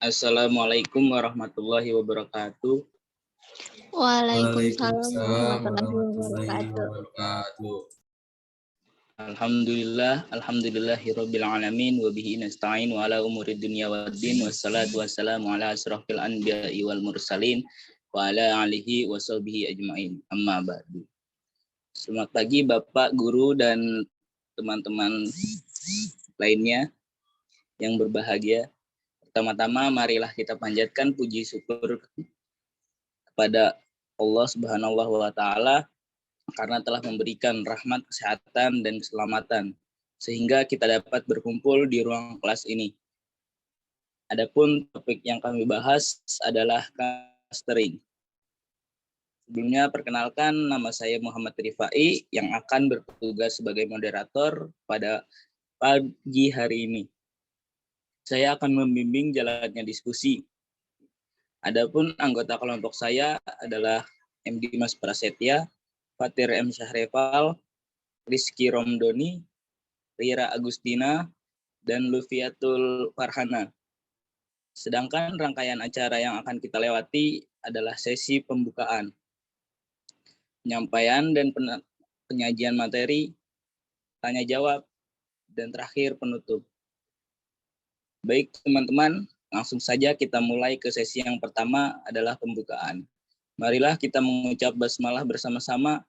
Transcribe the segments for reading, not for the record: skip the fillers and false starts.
Assalamualaikum warahmatullahi wabarakatuh. Waalaikumsalam Waalaikumsalam warahmatullahi warahmatullahi wabarakatuh. wabarakatuh. Alhamdulillahirabbil alamin wa bihi nasta'in wa ala umuri dunya waddin wassalatu wassalamu ala asrofil anbiya'i wal mursalin wa ala alihi wa sahbihi ajmain. Amma ba'du. Selamat pagi Bapak, Guru, dan teman-teman lainnya yang berbahagia. Pertama-tama marilah kita panjatkan puji syukur kepada Allah Subhanahu wa taala karena telah memberikan rahmat, kesehatan, dan keselamatan sehingga kita dapat berkumpul di ruang kelas ini. Adapun topik yang kami bahas adalah clustering. Sebelumnya perkenalkan, nama saya Muhammad Rifai yang akan bertugas sebagai moderator pada pagi hari ini. Saya akan membimbing jalannya diskusi. Adapun anggota kelompok saya adalah M. Dimas Prasetya, Fatir M. Syahreval, Rizky Romdoni, Rira Agustina, dan Lufiatul Farhana. Sedangkan rangkaian acara yang akan kita lewati adalah sesi pembukaan, penyampaian dan penyajian materi, tanya jawab, dan terakhir penutup. Baik teman-teman, langsung saja kita mulai ke sesi yang pertama adalah pembukaan. Marilah kita mengucap basmalah bersama-sama.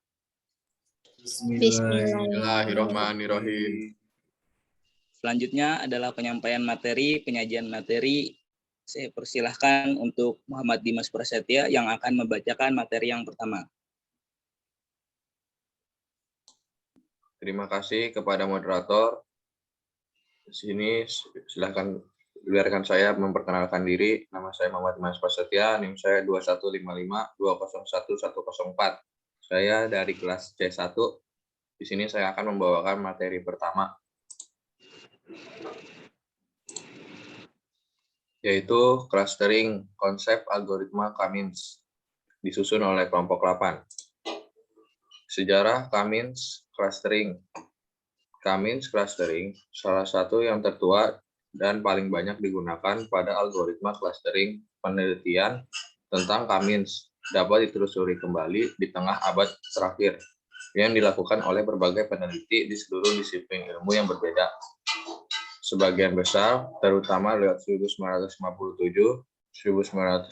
Bismillahirrahmanirrahim. Selanjutnya adalah penyampaian materi, penyajian materi. Saya persilahkan untuk Muhammad Dimas Prasetya yang akan membacakan materi yang pertama. Terima kasih kepada moderator. Di sini silakan biarkan saya memperkenalkan diri. Nama saya Muhammad Dimas Prasetya, NIM saya 2155201104. Saya dari kelas C1. Di sini saya akan membawakan materi pertama, yaitu clustering konsep algoritma Kamins, disusun oleh kelompok 8. Sejarah Kamins clustering. Kamins clustering salah satu yang tertua dan paling banyak digunakan pada algoritma clustering. Penelitian tentang Kamins dapat ditelusuri kembali di tengah abad terakhir yang dilakukan oleh berbagai peneliti di seluruh disiplin ilmu yang berbeda. Sebagian besar, terutama lewat 1957, 1982,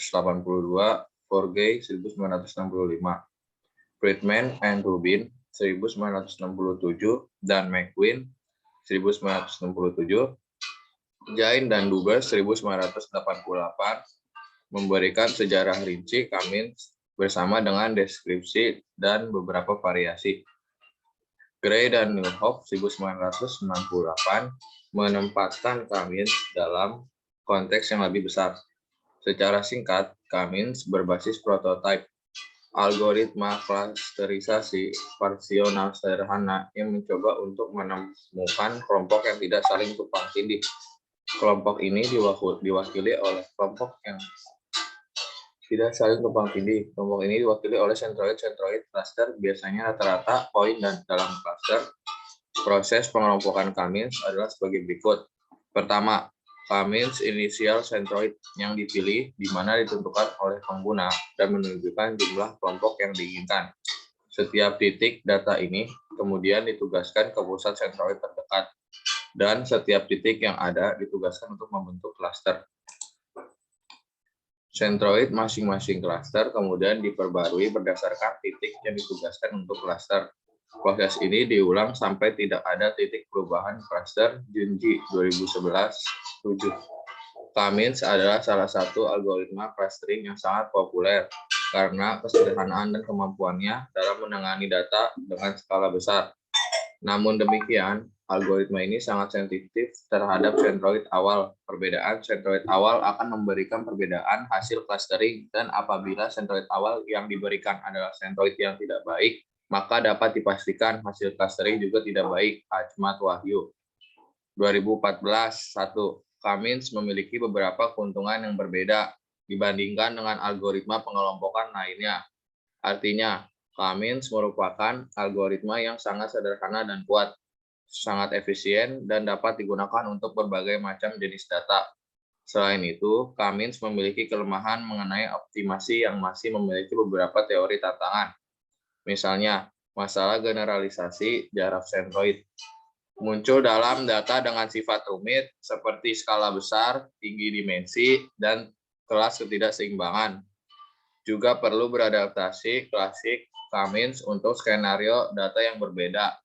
Forgey 1965, Friedman and Rubin 1967, dan McQueen 1967, Jain dan Dubas 1988, memberikan sejarah rinci Kamins bersama dengan deskripsi dan beberapa variasi. Gray dan Newhoff 1998 menempatkan Kamins dalam konteks yang lebih besar. Secara singkat, Kamins berbasis prototipe algoritma klasterisasi parsional sederhana yang mencoba untuk menemukan kelompok yang tidak saling tumpang tindih. Kelompok ini diwakili oleh kelompok yang tidak saling tumpang tindih. Kelompok ini diwakili oleh sentroid-sentroid cluster, biasanya rata-rata poin dan dalam cluster. Proses pengelompokan Kamins adalah sebagai berikut. Pertama, Kamins inisial sentroid yang dipilih di mana ditentukan oleh pengguna dan menunjukkan jumlah kelompok yang diinginkan. Setiap titik data ini kemudian ditugaskan ke pusat sentroid terdekat dan setiap titik yang ada ditugaskan untuk membentuk klaster. Sentroid masing-masing klaster kemudian diperbarui berdasarkan titik yang ditugaskan untuk klaster. Proses ini diulang sampai tidak ada titik perubahan klaster. Junji 2011-7. Kamins adalah salah satu algoritma clustering yang sangat populer karena kesederhanaan dan kemampuannya dalam menangani data dengan skala besar. Namun demikian, algoritma ini sangat sensitif terhadap sentroid awal. Perbedaan sentroid awal akan memberikan perbedaan hasil clustering, dan apabila sentroid awal yang diberikan adalah sentroid yang tidak baik, maka dapat dipastikan hasil clustering juga tidak baik. Ajmat Wahyu 2014-1. Kamins memiliki beberapa keuntungan yang berbeda dibandingkan dengan algoritma pengelompokan lainnya. Artinya, Kamins merupakan algoritma yang sangat sederhana dan kuat. sangat efisien dan dapat digunakan untuk berbagai macam jenis data. Selain itu, Cummins memiliki kelemahan mengenai optimasi yang masih memiliki beberapa teori tantangan. Misalnya, masalah generalisasi jarak sentroid muncul dalam data dengan sifat rumit seperti skala besar, tinggi dimensi, dan kelas ketidakseimbangan. Juga perlu beradaptasi klasik Cummins untuk skenario data yang berbeda.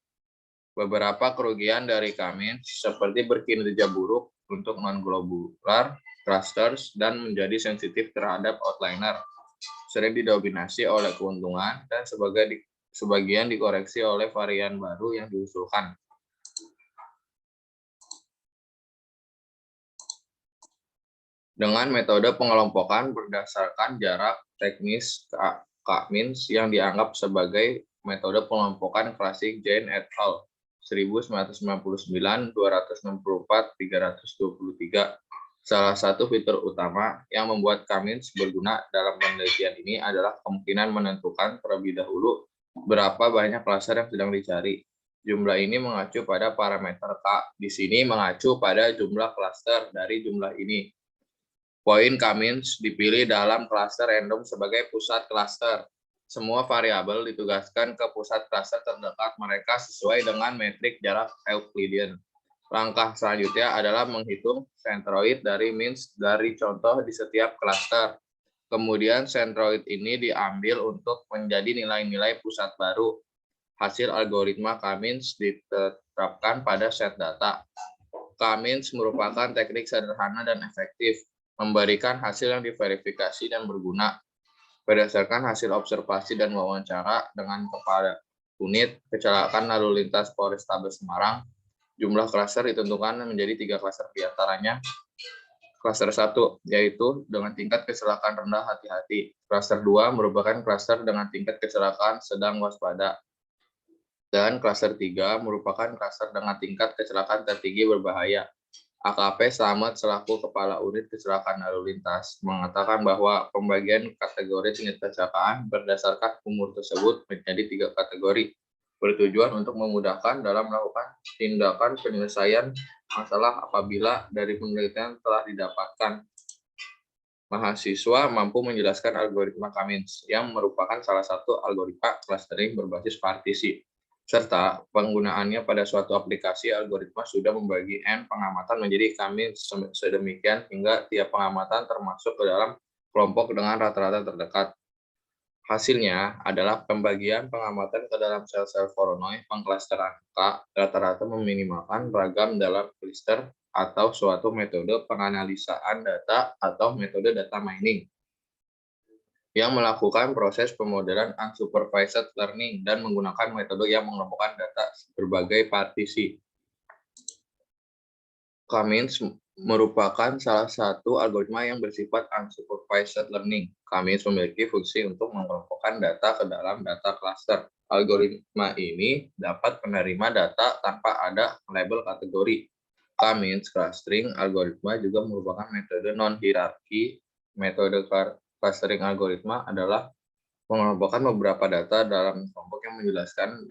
Beberapa kerugian dari Cummins seperti berkinerja buruk untuk non-globular clusters dan menjadi sensitif terhadap outliner, sering didominasi oleh keuntungan dan sebagian dikoreksi oleh varian baru yang diusulkan. Dengan metode pengelompokan berdasarkan jarak teknis Cummins yang dianggap sebagai metode pengelompokan klasik Jane et al. 1999, 264, 323. Salah satu fitur utama yang membuat Cummins berguna dalam penelitian ini adalah kemungkinan menentukan terlebih dahulu berapa banyak klaster yang sedang dicari. Jumlah ini mengacu pada parameter K. Di sini mengacu pada jumlah klaster dari jumlah ini. Poin Cummins dipilih dalam klaster random sebagai pusat klaster. Semua variabel ditugaskan ke pusat klaster terdekat mereka sesuai dengan metrik jarak Euclidean. Langkah selanjutnya adalah menghitung sentroid dari means dari contoh di setiap klaster. Kemudian sentroid ini diambil untuk menjadi nilai-nilai pusat baru. Hasil algoritma Cummins diterapkan pada set data. Cummins merupakan teknik sederhana dan efektif, memberikan hasil yang diverifikasi dan berguna. Berdasarkan hasil observasi dan wawancara dengan kepala unit kecelakaan lalu lintas Polrestabes Semarang, jumlah klaster ditentukan menjadi 3 klaster, diantaranya klaster 1, yaitu dengan tingkat kecelakaan rendah hati-hati. Klaster 2 merupakan klaster dengan tingkat kecelakaan sedang waspada. Dan klaster 3 merupakan klaster dengan tingkat kecelakaan tertinggi berbahaya. AKP Slamet selaku Kepala Unit Kecelakaan Lalu Lintas mengatakan bahwa pembagian kategori tingkat kecelakaan berdasarkan umur tersebut menjadi 3 kategori, bertujuan untuk memudahkan dalam melakukan tindakan penyelesaian masalah apabila dari penelitian telah didapatkan. Mahasiswa mampu menjelaskan algoritma Cummins yang merupakan salah satu algoritma clustering berbasis partisi, serta penggunaannya pada suatu aplikasi. Algoritma sudah membagi N pengamatan menjadi Cummins sedemikian hingga tiap pengamatan termasuk ke dalam kelompok dengan rata-rata terdekat. Hasilnya adalah pembagian pengamatan ke dalam sel-sel Voronoi pengklasteran K rata-rata meminimalkan ragam dalam cluster atau suatu metode penganalisaan data atau metode data mining yang melakukan proses pemodelan unsupervised learning dan menggunakan metode yang mengelompokkan data berbagai partisi. Cummins merupakan salah satu algoritma yang bersifat unsupervised learning. Cummins memiliki fungsi untuk mengelompokkan data ke dalam data cluster. Algoritma ini dapat menerima data tanpa ada label kategori. Cummins clustering algoritma juga merupakan metode non-hierarki. Metode clustering algoritma adalah mengelompokkan beberapa data dalam kelompok yang menjelaskan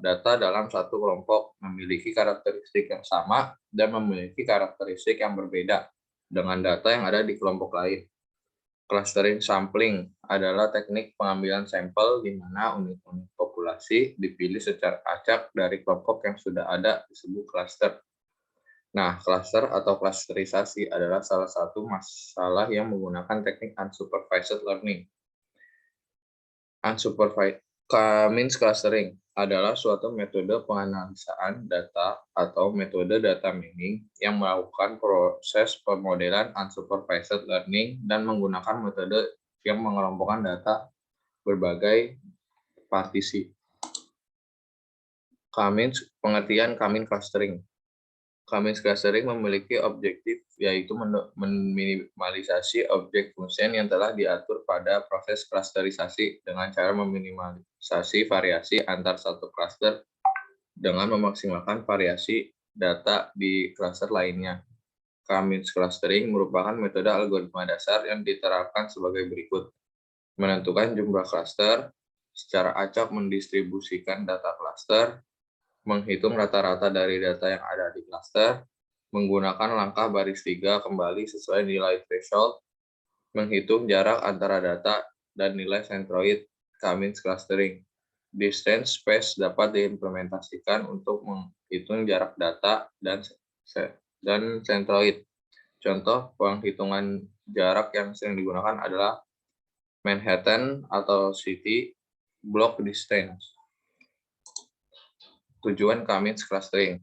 data dalam satu kelompok memiliki karakteristik yang sama dan memiliki karakteristik yang berbeda dengan data yang ada di kelompok lain. Clustering sampling adalah teknik pengambilan sampel di mana unit-unit populasi dipilih secara acak dari kelompok yang sudah ada disebut cluster. Nah, cluster atau klasterisasi adalah salah satu masalah yang menggunakan teknik unsupervised learning. Unsupervised Cummins clustering adalah suatu metode penganalisaan data atau metode data mining yang melakukan proses pemodelan unsupervised learning dan menggunakan metode yang mengelompokkan data berbagai partisi. Pengertian Cummins clustering. Cummins clustering memiliki objektif yaitu meminimalisasi objek function yang telah diatur pada proses klasterisasi dengan cara meminimalisasi variasi antar satu cluster dengan memaksimalkan variasi data di cluster lainnya. Cummins clustering merupakan metode algoritma dasar yang diterapkan sebagai berikut. Menentukan jumlah cluster, secara acak mendistribusikan data cluster, menghitung rata-rata dari data yang ada di klaster, menggunakan langkah baris 3 kembali sesuai nilai threshold, menghitung jarak antara data dan nilai centroid K-means clustering. Distance space dapat diimplementasikan untuk menghitung jarak data dan centroid. Contoh penghitungan jarak yang sering digunakan adalah Manhattan atau City Block Distance. Tujuan K-means clustering.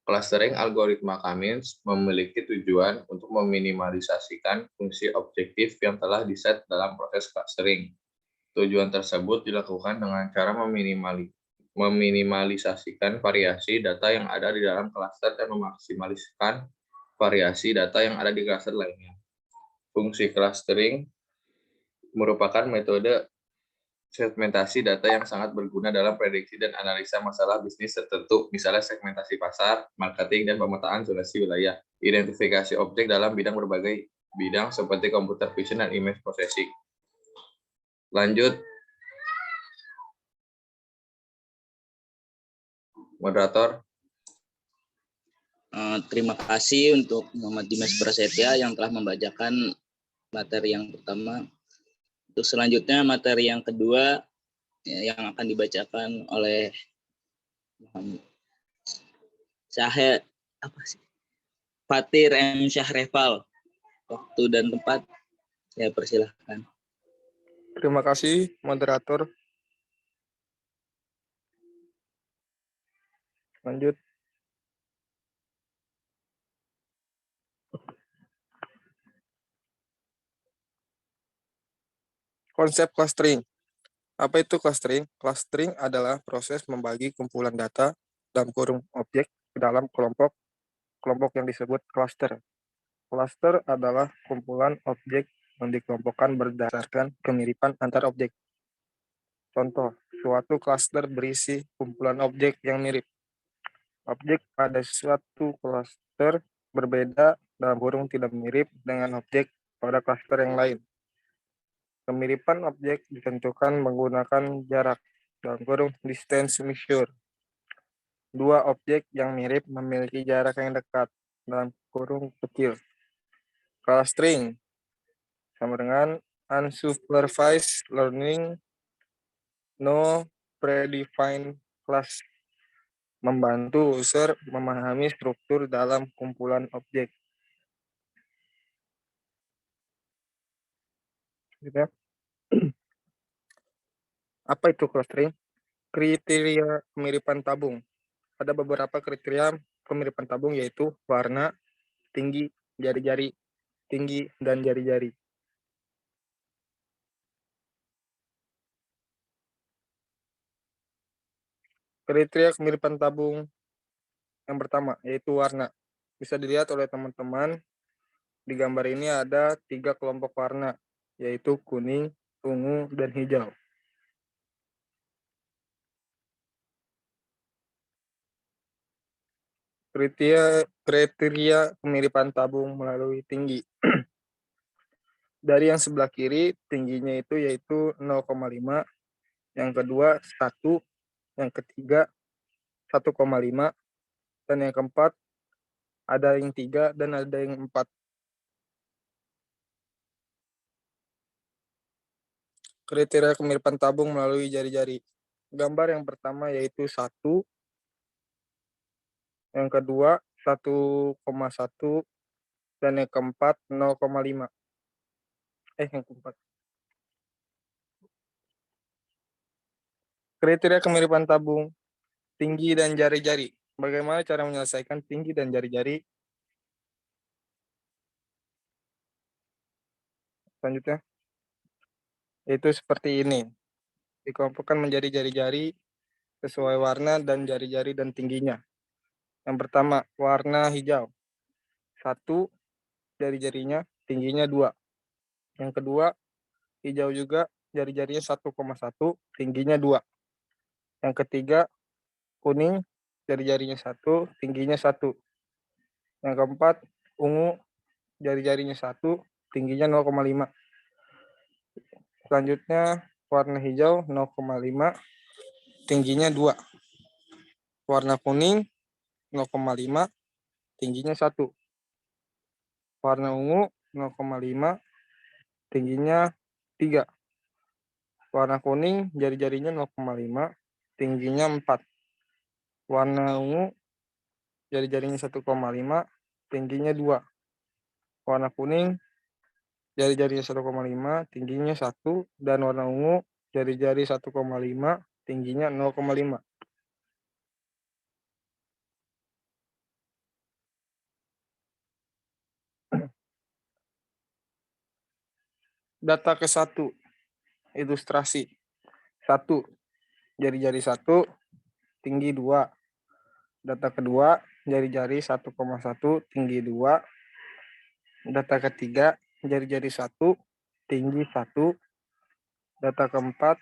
Clustering algoritma K-means memiliki tujuan untuk meminimalisasikan fungsi objektif yang telah diset dalam proses clustering. Tujuan tersebut dilakukan dengan cara meminimalisasikan variasi data yang ada di dalam klaster dan memaksimalkan variasi data yang ada di klaster lainnya. Fungsi clustering merupakan metode segmentasi data yang sangat berguna dalam prediksi dan analisa masalah bisnis tertentu, misalnya segmentasi pasar, marketing, dan pemetaan zonasi wilayah, identifikasi objek dalam berbagai bidang seperti computer vision dan image processing. Lanjut, moderator. Terima kasih untuk Muhammad Dimas Prasetya yang telah membacakan materi yang pertama. Untuk selanjutnya materi yang kedua yang akan dibacakan oleh Fatir M. Syahreval. Waktu dan tempat saya persilahkan. Terima kasih, moderator. Lanjut. Konsep clustering. Apa itu clustering? Clustering adalah proses membagi kumpulan data dalam kurung objek ke dalam kelompok yang disebut cluster. Cluster adalah kumpulan objek yang dikelompokkan berdasarkan kemiripan antar objek. Contoh, suatu cluster berisi kumpulan objek yang mirip. Objek pada suatu cluster berbeda dalam kurung tidak mirip dengan objek pada cluster yang lain. Kemiripan objek ditentukan menggunakan jarak dalam kurung distance measure. Dua objek yang mirip memiliki jarak yang dekat dalam kurung kecil. Clustering sama dengan unsupervised learning, no predefined class, membantu user memahami struktur dalam kumpulan objek. Apa itu clustering? Kriteria kemiripan tabung. Ada beberapa kriteria kemiripan tabung, yaitu warna, tinggi, jari-jari, tinggi, dan jari-jari. Kriteria kemiripan tabung yang pertama, yaitu warna. Bisa dilihat oleh teman-teman, di gambar ini ada 3 kelompok warna, yaitu kuning, ungu, dan hijau. Kriteria kemiripan tabung melalui tinggi. Dari yang sebelah kiri, tingginya itu yaitu 0,5, yang kedua 1, yang ketiga 1,5, dan yang keempat ada yang 3 dan ada yang 4. Kriteria kemiripan tabung melalui jari-jari. Gambar yang pertama yaitu 1, yang kedua 1,1, dan yang keempat 0,5. Yang keempat. Kriteria kemiripan tabung, tinggi dan jari-jari. Bagaimana cara menyelesaikan tinggi dan jari-jari? Selanjutnya, yaitu seperti ini. Dikelompokkan menjadi jari-jari sesuai warna dan jari-jari dan tingginya. Yang pertama, warna hijau. 1 jari-jarinya, tingginya 2. Yang kedua, hijau juga, jari-jarinya 1,1, tingginya 2. Yang ketiga, kuning, jari-jarinya 1, tingginya 1. Yang keempat, ungu, jari-jarinya 1, tingginya 0,5. Selanjutnya, warna hijau 0,5, tingginya 2. Warna kuning 0,5, tingginya 1. Warna ungu 0,5, tingginya 3. Warna kuning jari-jarinya 0,5, tingginya 4. Warna ungu jari-jarinya 1,5, tingginya 2. Warna kuning jari-jarinya 1,5, tingginya 1, dan warna ungu jari-jari 1,5, tingginya 0,5. Data ke-1, ilustrasi. 1, jari-jari 1, tinggi 2. Data kedua, jari-jari 1,1, tinggi 2. Data ketiga, jari-jari 1, tinggi 1. Data keempat,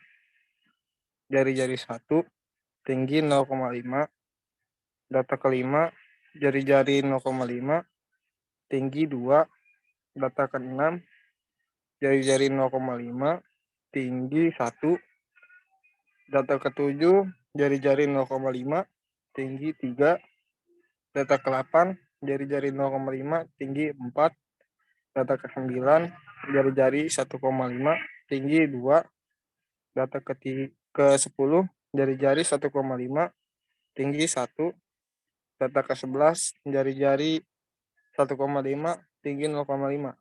jari-jari 1, tinggi 0,5. Data kelima, jari-jari 0,5, tinggi 2. Data keenam, jari-jari 0,5, tinggi 1. Data ketujuh, jari-jari 0,5, tinggi 3. Data ke-8, jari-jari 0,5, tinggi 4. Data ke-9, jari-jari 1,5, tinggi 2. Data ke-10, jari-jari 1,5, tinggi 1. Data ke-11, jari-jari 1,5, tinggi 0,5.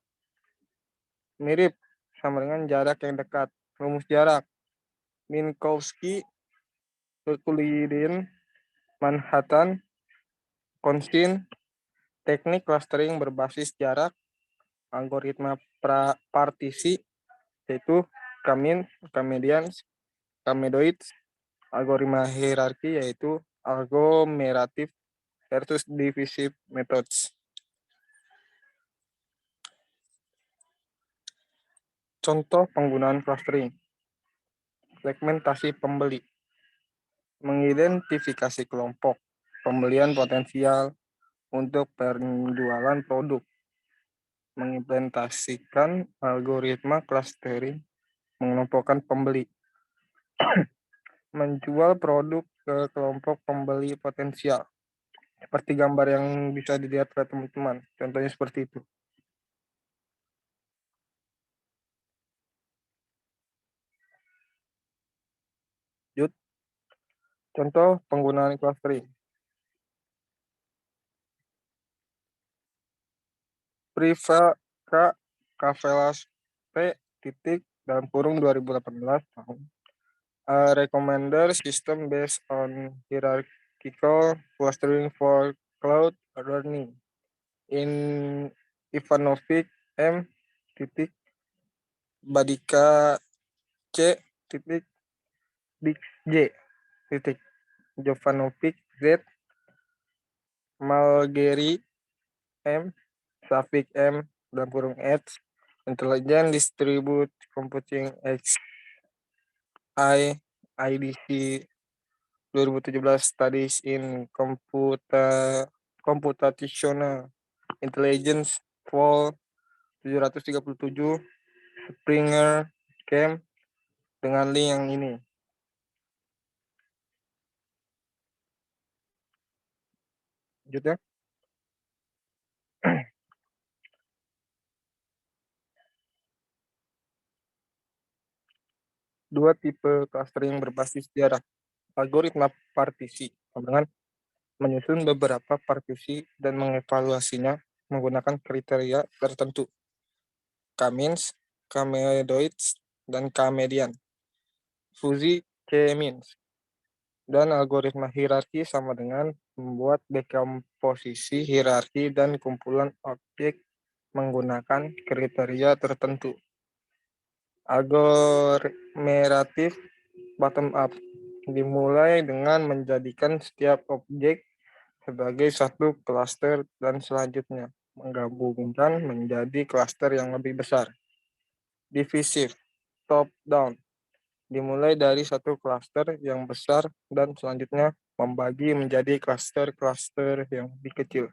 Mirip sama dengan jarak yang dekat. Rumus jarak. Minkowski, Euclidean, Manhattan, Constant, teknik clustering berbasis jarak, algoritma partisi, yaitu Kamins, Kamedians, Kamedoids, algoritma hierarki, yaitu aglomerative versus divisive methods. Contoh penggunaan clustering. Segmentasi pembeli. Mengidentifikasi kelompok pembelian potensial untuk penjualan produk. Mengimplementasikan algoritma clustering, mengelompokkan pembeli. Menjual produk ke kelompok pembeli potensial. Seperti gambar yang bisa dilihat oleh teman-teman. Contohnya seperti itu. Contoh penggunaan clustering. Priva Kavelas P. titik dalam kurung 2018 tahun. A recommender system based on hierarchical clustering for cloud learning. In Ivanovic M. titik Badika C. titik J. titik Jovanovic Z. Malgeri M. Safik M. dalam kurung H. Intelligent Distributed Computing X I IDC 2017 Studies in Computational Intelligence Vol 737 Springer Camp dengan link yang ini. Lanjut ya. Dua tipe clustering berbasis jarak. Algoritma partisi dengan menyusun beberapa partisi dan mengevaluasinya menggunakan kriteria tertentu. Kamins, Kamedoids, dan Kamedian. Fuzzy, K-means. Dan algoritma hierarki sama dengan membuat dekomposisi hierarki dan kumpulan objek menggunakan kriteria tertentu. Aglomeratif bottom up dimulai dengan menjadikan setiap objek sebagai satu klaster dan selanjutnya menggabungkan menjadi klaster yang lebih besar. Divisif top down dimulai dari satu klaster yang besar dan selanjutnya membagi menjadi klaster-klaster yang lebih kecil.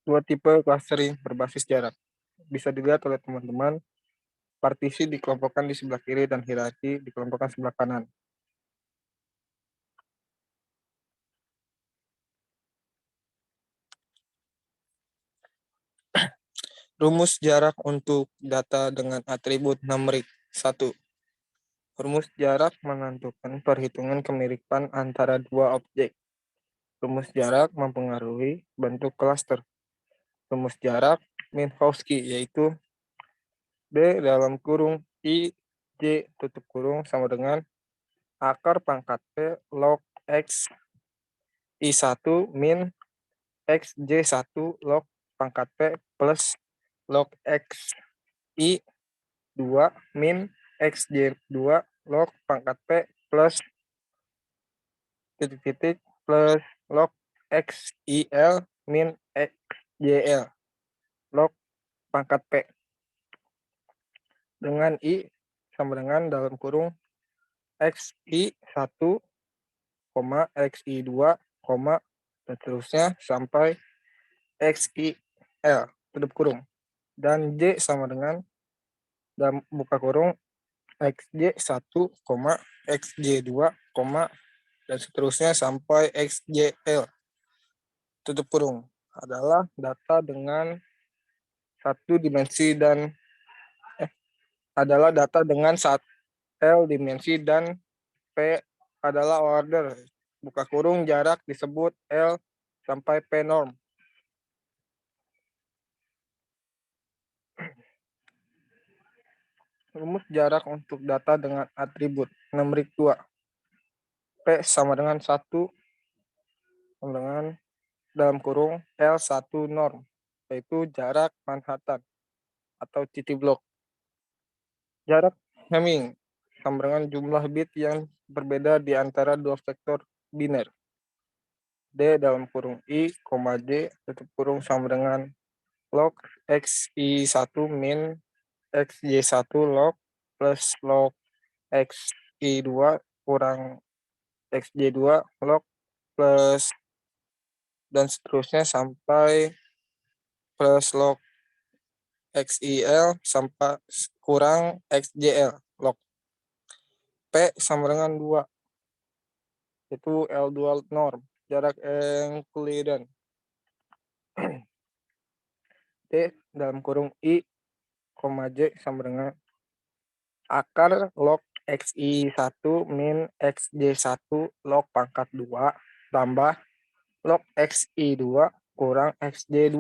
Dua tipe clustering berbasis jarak. Bisa dilihat oleh teman-teman Partisi dikelompokkan di sebelah kiri dan hierarki dikelompokkan sebelah kanan. Rumus jarak untuk data dengan atribut numerik 1. Rumus jarak menentukan perhitungan kemiripan antara dua objek. Rumus jarak mempengaruhi bentuk klaster. Rumus jarak Minkowski yaitu D dalam kurung I J tutup kurung sama dengan akar pangkat P log X I1 min XJ1 log pangkat P plus log X I2 min XJ2 log pangkat P plus titik-titik plus log XIL min XJL log pangkat P dengan I sama dengan dalam kurung XI1, XI2, dan seterusnya sampai XIL tutup kurung. Dan J sama dengan dalam buka kurung XJ1, XJ2, dan seterusnya sampai XJL tutup kurung adalah data dengan satu dimensi dan adalah data dengan L dimensi dan P adalah order. Buka kurung jarak disebut L sampai P norm. Rumus jarak untuk data dengan atribut numerik 2. P sama dengan 1 sama dengan dalam kurung L1 norm, yaitu jarak Manhattan atau City Block. Jarak Hamming sama dengan jumlah bit yang berbeda di antara dua vektor biner. D dalam kurung I, J tutup kurung sama dengan log XI1 min XJ1 log plus log XI2 kurang XJ2 log plus dan seterusnya sampai plus log XIL sampai kurang XJL log P sama dengan 2 itu L2 norm jarak Euclidean. D dalam kurung I, J sama dengan akar log XI1 min XJ1 log pangkat 2 tambah log XI2 kurang XJ2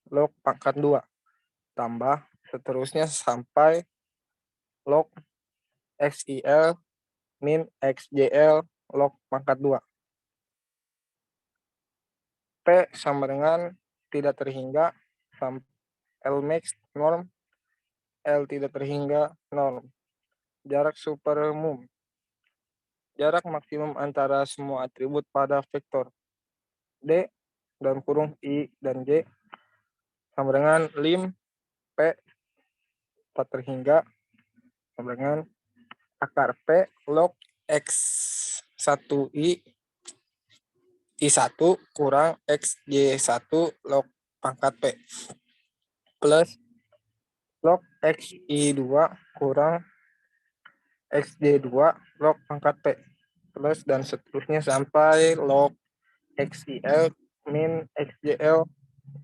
log pangkat 2 tambah seterusnya sampai log XIL min XJL log pangkat 2. P sama dengan tidak terhingga L max norm, L tidak terhingga norm. Jarak supermum. Jarak maksimum antara semua atribut pada vektor. D dalam kurung I dan J sama dengan lim P tak terhingga sama dengan akar P log X1I I1 kurang XJ1 log pangkat P plus log XI2 kurang XJ2 log pangkat P plus dan seterusnya sampai log XIL min XJL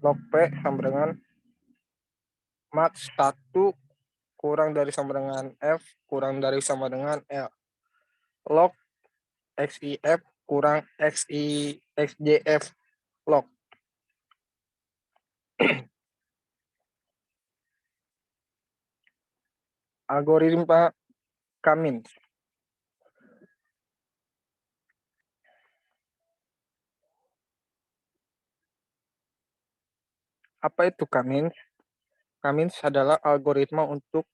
log P sama dengan max 1 kurang dari sama dengan F kurang dari sama dengan L log XIF kurang XJF log. Algoritma Cummins. Apa itu Cummins? Cummins adalah algoritma untuk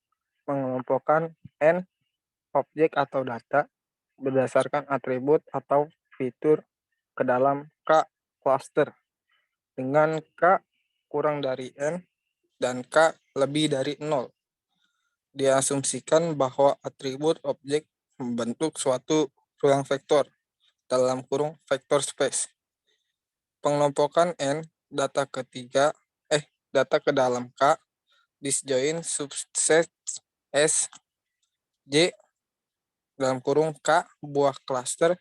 mengelompokkan N objek atau data berdasarkan atribut atau fitur ke dalam K cluster dengan K kurang dari N dan K lebih dari 0. Diasumsikan bahwa atribut objek membentuk suatu ruang vektor dalam kurung vektor space. Pengelompokan N data ke dalam K disjoin subset S, J, dalam kurung K, buah klaster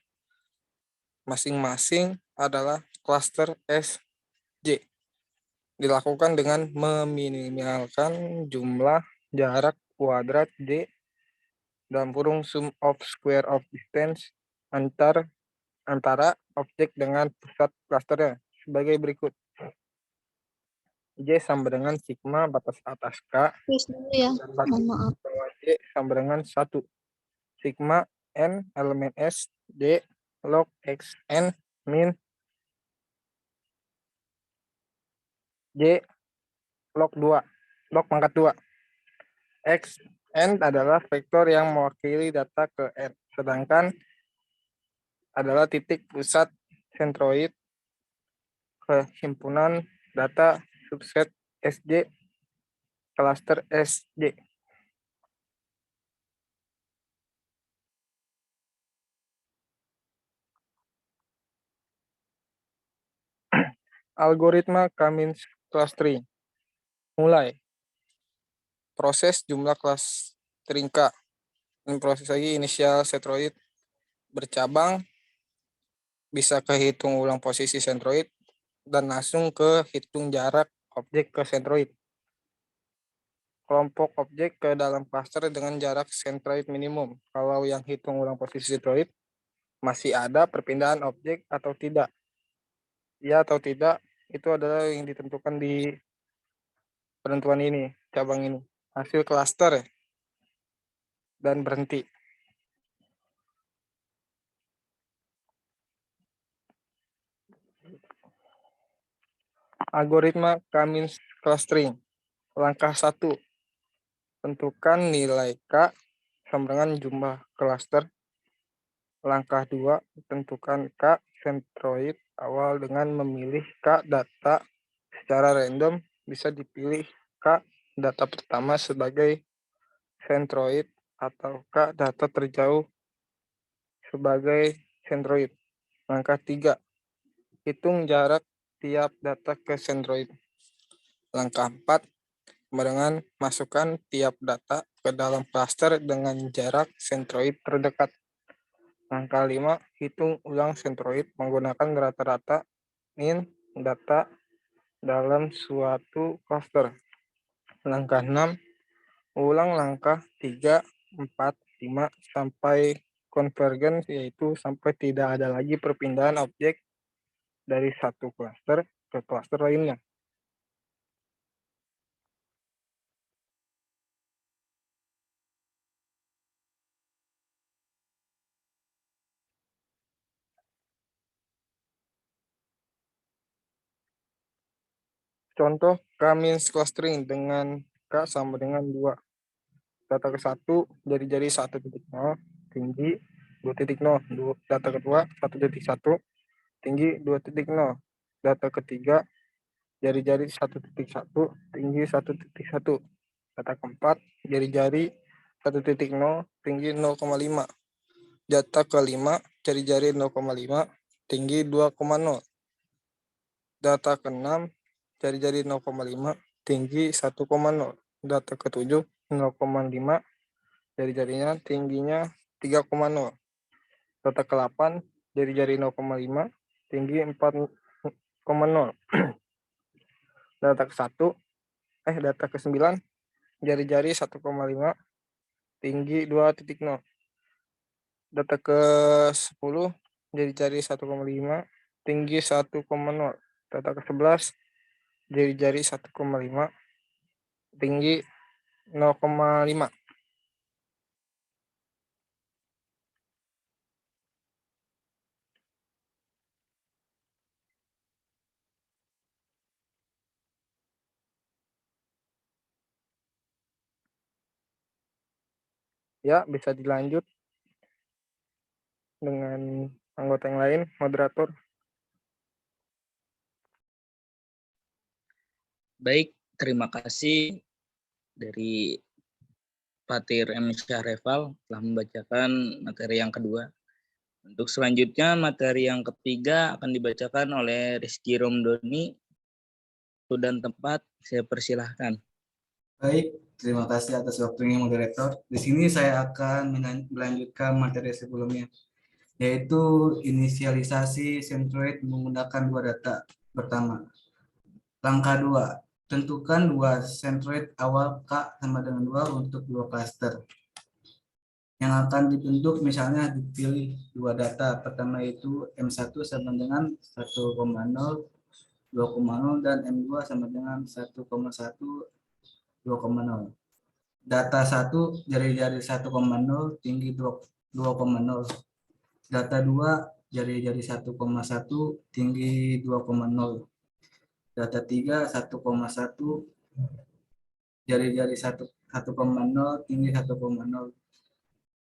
masing-masing adalah klaster S, J. Dilakukan dengan meminimalkan jumlah jarak kuadrat J dalam kurung sum of square of distance antara objek dengan pusat klasternya sebagai berikut. J sama dengan sigma batas atas K Please dulu ya. dan batas Mohon maaf. bawah J sama dengan 1. Sigma N elemen S J log X N min J log 2. Log pangkat 2. X N adalah vektor yang mewakili data ke N. Sedangkan adalah titik pusat sentroid ke himpunan data subset SJ klaster SJ. Algoritma Cummins clustering. Mulai. Proses jumlah clustering K. Dan proses lagi inisial sentroid bercabang. Bisa kehitung ulang posisi sentroid dan langsung ke hitung jarak objek ke sentroid. Kelompok objek ke dalam cluster dengan jarak sentroid minimum. Kalau yang hitung ulang posisi sentroid, masih ada perpindahan objek atau tidak. Ya atau tidak, itu adalah yang ditentukan di penentuan ini, cabang ini. Hasil cluster ya. Dan berhenti. Algoritma Cummins clustering. Langkah 1. Tentukan nilai K sama dengan jumlah cluster. Langkah 2. Tentukan K sentroid awal dengan memilih K data secara random. Bisa dipilih K data pertama sebagai sentroid atau K data terjauh sebagai sentroid. Langkah 3. Hitung jarak tiap data ke sentroid. Langkah 4. Dengan masukkan tiap data ke dalam cluster dengan jarak sentroid terdekat. Langkah 5. Hitung ulang sentroid menggunakan rata-rata min data dalam suatu cluster. Langkah 6. Ulang langkah 3, 4, 5 sampai konvergen, yaitu sampai tidak ada lagi perpindahan objek dari satu cluster ke cluster lainnya. Contoh Cummins clustering dengan K sama dengan 2. Data ke 1, jari-jari 1.0, tinggi 2.0. Data kedua 1.1, tinggi 2.0. Data ketiga, jari-jari 1.1, tinggi 1.1. Data keempat, jari-jari 1.0, tinggi 0,5. Data kelima, jari-jari 0,5, tinggi 2,0. Data keenam, jari-jari 0,5, tinggi 1,0. Data ketujuh 0,5, jari-jarinya tingginya 3,0. Data ke-8, jari-jari 0,5, tinggi 4,0. Data ke-9, jari-jari 1,5, tinggi 2.0. Data ke-10, jari-jari 1,5, tinggi 1,0. Data ke-11, jari-jari 1,5, tinggi 0,5. Ya, bisa dilanjut dengan anggota yang lain, moderator. Baik, terima kasih dari Fatir M. Syahreval telah membacakan materi yang kedua. Untuk selanjutnya, materi yang ketiga akan dibacakan oleh Rizky Romdoni. Waktu dan tempat, saya persilahkan. Baik, Terima kasih atas waktunya moderator. Di sini saya akan melanjutkan materi sebelumnya, yaitu inisialisasi Centroid menggunakan dua data. Pertama, langkah 2, tentukan dua Centroid awal K sama dengan 2 untuk dua klaster. Yang akan dibentuk misalnya dipilih dua data. Pertama itu M1 sama dengan 1,0, 2,0, dan M2 sama dengan 1,1, 2,0. Data 1 jari-jari 1,0 tinggi 2,0. Data 2 jari-jari 1,1 tinggi 2,0. Data 3 1,1 jari-jari 1,0 tinggi 1,0.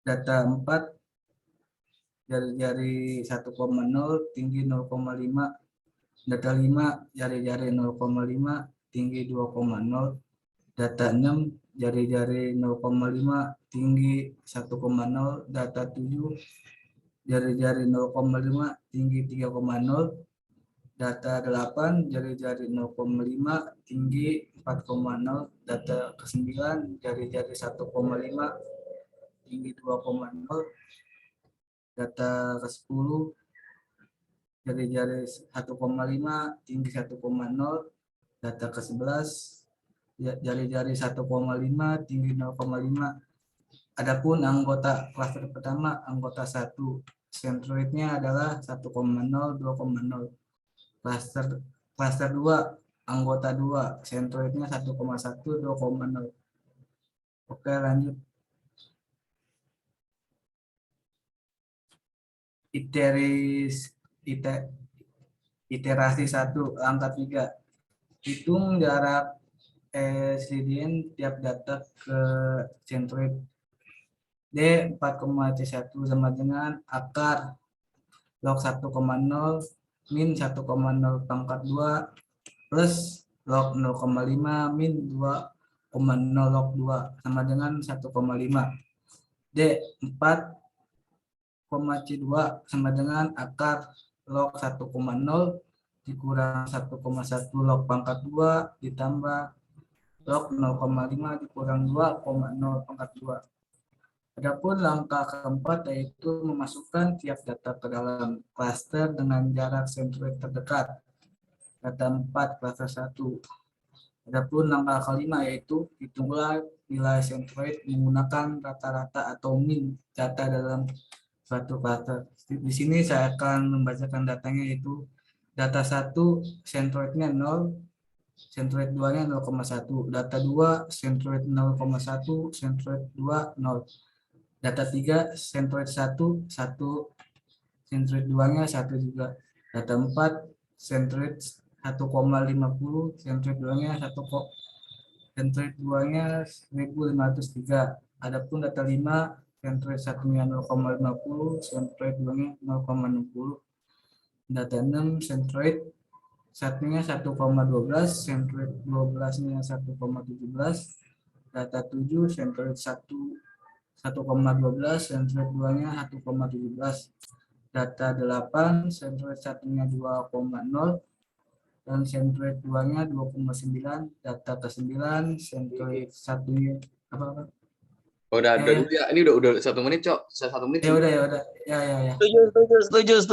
Data 4 jari-jari 1,0 tinggi 0,5. Data 5 jari-jari 0,5 tinggi 2,0. Data 6 jari-jari 0,5 tinggi 1,0. Data 7 jari-jari 0,5 tinggi 3,0. Data 8 jari-jari 0,5 tinggi 4,0. Data ke-9 jari-jari 1,5 tinggi 2,0. Data ke-10 jari-jari 1,5 tinggi 1,0. Data ke-11 jari-jari 1,5 tinggi 0,5. Adapun anggota klaster pertama, anggota 1, Centroidnya adalah 1,0, 2,0. Klaster 2, anggota 2, Centroidnya 1,1, 2,0. Oke, lanjut. Iterasi 1, angka 3. Hitung jarak SDN tiap data ke Centroid. D 4,C1 sama dengan akar log 1,0 min 1,0 pangkat 2 plus log 0,5 min 2,0 log 2 sama dengan 1,5. D 4,C2 sama dengan akar log 1,0 dikurang 1,1 log pangkat 2 ditambah log 0,5 dikurang 2,0 pangkat 2. Adapun langkah keempat yaitu memasukkan tiap data ke dalam klaster dengan jarak Centroid terdekat. Data 4 klaster 1. Adapun langkah kelima yaitu hitunglah nilai Centroid menggunakan rata-rata atau min data dalam suatu klaster. Di sini saya akan membacakan datanya, yaitu data 1 Centroidnya 0, Centroid 2-nya 0,1, data 2 Centroid 0,1, Centroid 2 0. Data 3 Centroid 1 1, Centroid 2-nya 1 juga. Data 4 Centroid 1,50, Centroid 2-nya 1, Centroid 2-nya 1503. Adapun data 5 Centroid 1-nya 0,50, Centroid 2-nya 0,60. Data 6 Centroid 1-nya 1,12, Centroid 12-nya 1,17. Data 7 Centroid 1,12, Centroid 2-nya 1,17. Data 8 Centroid 1-nya 2,0 dan Centroid 2-nya 2,9. Data ke-9 Centroid 1-nya apa? Udah dulu ya. Ini udah 1 menit, Cok. 1 menit. Ya udah. Ya. Setuju.